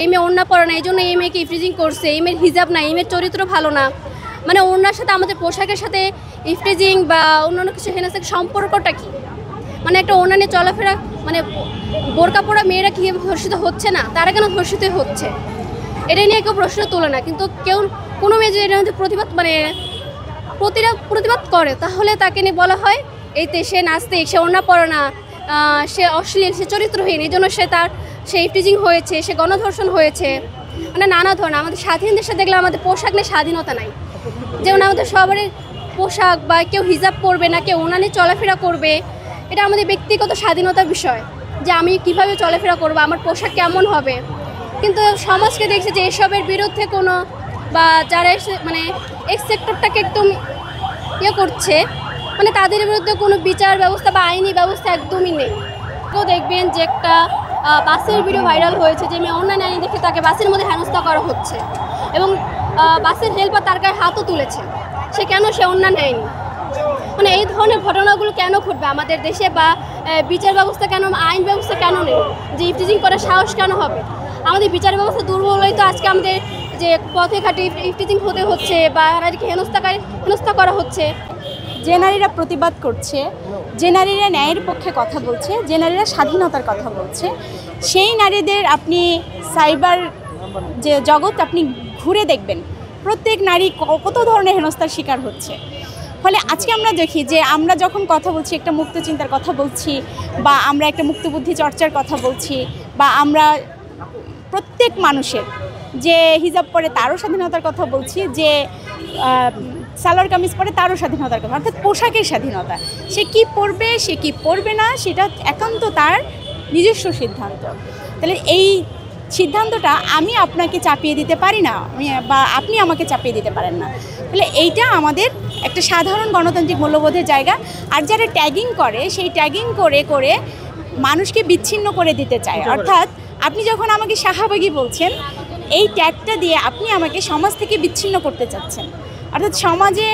এই মেয়ে ওড়না পরে না, এই জন্য এই মেয়েকে ইফটিজিং করছে, এই মেয়ের হিজাব না, এই মেয়ের চরিত্র ভালো না। মানে ওড়নার সাথে আমাদের পোশাকের সাথে ইফটিজিং বা অন্যান্য কিছু হেনাস্তার সম্পর্কটা কী? মানে একটা ওড়না নিয়ে চলাফেরা, মানে বোরকা পরা মেয়েরা কীভাবে ধর্ষিত হচ্ছে না, তারা কেন ধর্ষিত হচ্ছে, এটা নিয়ে কেউ প্রশ্ন তোলে না। কিন্তু কেউ কোনো মেয়ে যদি এটার মধ্যে প্রতিবাদ করে, তাহলে তাকে নিয়ে বলা হয় এই সে নাস্তিক, সে ওড়না পরে না, সে অশ্লীল, সে চরিত্রহীন, এই জন্য সে ইফটিজিং হয়েছে, সে গণধর্ষণ হয়েছে। মানে নানা ধরনের আমাদের স্বাধীন দেশে দেখলে আমাদের পোশাক নিয়ে স্বাধীনতা নাই। যেমন আমাদের সবারই পোশাক বা কেউ হিজাব পরবে না, কেউ ওড়না নিয়ে চলাফেরা করবে, এটা আমাদের ব্যক্তিগত স্বাধীনতার বিষয় যে আমি কিভাবে চলাফেরা করব, আমার পোশাক কেমন হবে। কিন্তু সমাজকে দেখছে যে এসবের বিরুদ্ধে কোনো বা যারা মানে এই সেক্টরটাকে একদম করছে, মানে তাদের বিরুদ্ধে কোনো বিচার ব্যবস্থা বা আইনি ব্যবস্থা একদমই নেই। তো দেখবেন যে একটা বাসের ভিডিও ভাইরাল হয়েছে যে মেয়ে অন্যান্য আইনি দেখে তাকে বাসের মধ্যে হেনস্থা করা হচ্ছে এবং বাসের হেল্পার তার গায়ে হাতও তুলেছে। সে কেন সে অন্যান্য আইনি? মানে এই ধরনের ঘটনাগুলো কেন ঘটবে আমাদের দেশে, বা বিচার ব্যবস্থা কেন, আইন ব্যবস্থা কেন নেই, যে ইফটিজিং করার সাহস কেন হবে? আমাদের বিচার ব্যবস্থা দুর্বল হলেই তো আজকে আমাদের যে পথে ঘাটে ইফটিজিং হতে হচ্ছে বা নারীকে হেনস্থা করা হচ্ছে। যে নারীরা প্রতিবাদ করছে, যে নারীরা ন্যায়ের পক্ষে কথা বলছে, যে নারীরা স্বাধীনতার কথা বলছে, সেই নারীদের আপনি সাইবার যে জগৎ আপনি ঘুরে দেখবেন, প্রত্যেক নারী কত ধরনের হেনস্থার শিকার হচ্ছে। ফলে আজকে আমরা দেখি যে আমরা যখন কথা বলছি, একটা মুক্ত চিন্তার কথা বলছি, বা আমরা একটা মুক্তবুদ্ধি চর্চার কথা বলছি, বা আমরা প্রত্যেক মানুষের যে হিজাব পরে তারও স্বাধীনতার কথা বলছি, যে সালোয়ার কামিজ পরে তারও স্বাধীনতার কথা, অর্থাৎ পোশাকের স্বাধীনতা। সে কি পরবে, সে কি পরবে না, সেটা একান্ত তার নিজস্ব সিদ্ধান্ত। তাহলে এই সিদ্ধান্তটা আমি আপনাকে চাপিয়ে দিতে পারি না, বা আপনি আমাকে চাপিয়ে দিতে পারেন না। তাহলে এইটা আমাদের একটা সাধারণ গণতান্ত্রিক মূল্যবোধের জায়গা। আর যারা ট্যাগিং করে, সেই ট্যাগিং করে করে মানুষকে বিচ্ছিন্ন করে দিতে চায়। অর্থাৎ আপনি যখন আমাকে শাহবাগী বলছেন, এই ট্যাগটা দিয়ে আপনি আমাকে সমাজ থেকে বিচ্ছিন্ন করতে চাচ্ছেন। অর্থাৎ সমাজে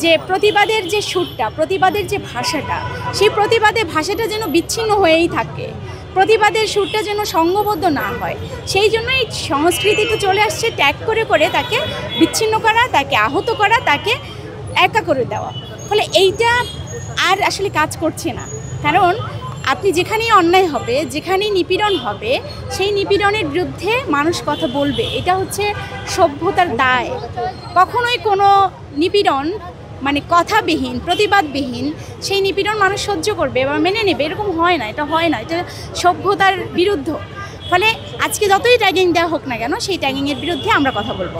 যে প্রতিবাদের যে সুরটা, প্রতিবাদের যে ভাষাটা, সেই প্রতিবাদের ভাষাটা যেন বিচ্ছিন্ন হয়েই থাকে, প্রতিবাদের সুরটা যেন সংঘবদ্ধ না হয়। সেই জন্যই সংস্কৃতিতে চলে আসছে ট্যাগ করে করে তাকে বিচ্ছিন্ন করা, তাকে আহত করা, তাকে একা করে দেওয়া। ফলে এইটা আর আসলে কাজ করছে না। কারণ আপনি যেখানেই অন্যায় হবে, যেখানেই নিপীড়ন হবে, সেই নিপীড়নের বিরুদ্ধে মানুষ কথা বলবে। এটা হচ্ছে সভ্যতার দায়। কখনোই কোনো নিপীড়ন মানে কথাবিহীন, প্রতিবাদবিহীন সেই নিপীড়ন মানুষ সহ্য করবে বা মেনে নেবে, এরকম হয় না। এটা হয় না, এটা সভ্যতার বিরুদ্ধ। ফলে আজকে যতই ট্যাগিং দেওয়া হোক না কেন, সেই ট্যাগিংয়ের বিরুদ্ধে আমরা কথা বলবো।